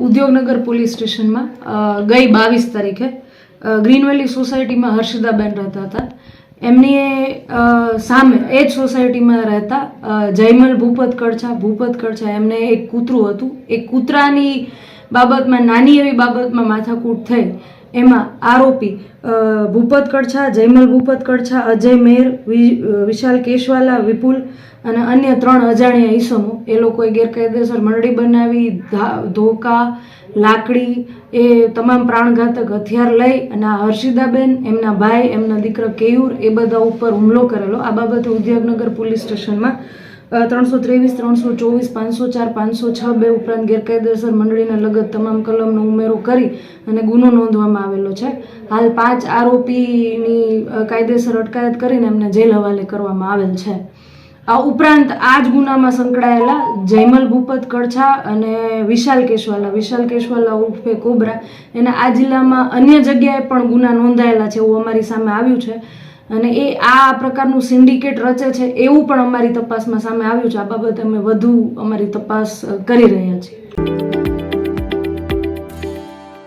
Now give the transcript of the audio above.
Udyognagar police સ્ટેશનમાં ગઈ 22 તારીખે ગ્રીન વેલી સોસાયટીમાં હર્ષિદાબેન રહેતા હતા. એમની સામે એ જ સોસાયટીમાં રહેતા જયમલ ભૂપત કડછા એમને એક કૂતરું હતું. એ કૂતરાની બાબતમાં નાની એવી બાબતમાં માથાકૂટ થઈ. એમાં આરોપી ભૂપત કડછા, જયમલ ભૂપત કડછા, અજય મેર, વિશાલ કેશવાલા, વિપુલ અને અન્ય 3 અજાણ્યા ઈસમો એ લોકોએ ગેરકાયદેસર મંડળી બનાવી, ધોકા, લાકડી એ તમામ પ્રાણઘાતક હથિયાર લઈ અને આ હર્ષિદાબેન, એમના ભાઈ, એમના દીકરા કેયુર એ બધા ઉપર હુમલો કરેલો. આ બાબતે ઉદ્યોગનગર પોલીસ સ્ટેશનમાં 323, 324, 504, 506 ઉપરાંત ગેરકાયદેસર મંડળીને લગત તમામ કલમનો ઉમેરો કરી અને ગુનો નોંધવામાં આવેલો છે. હાલ 5 આરોપીની કાયદેસર અટકાયત કરીને એમને જેલ હવાલે કરવામાં આવેલ છે. આ ઉપરાંત આ જ ગુનામાં સંકળાયેલા જયમલ ભૂપત કડછા અને વિશાલ કેશવાલા ઉર્ફે કોબરા એના આ જિલ્લામાં અન્ય જગ્યાએ પણ ગુના નોંધાયેલા છે એવું અમારી સામે આવ્યું છે. અને એ આ પ્રકારનું સિન્ડિકેટ રચે છે એવું પણ અમારી તપાસમાં સામે આવ્યું છે. આ બાબતે અમે વધુ અમારી તપાસ કરી રહ્યા છીએ.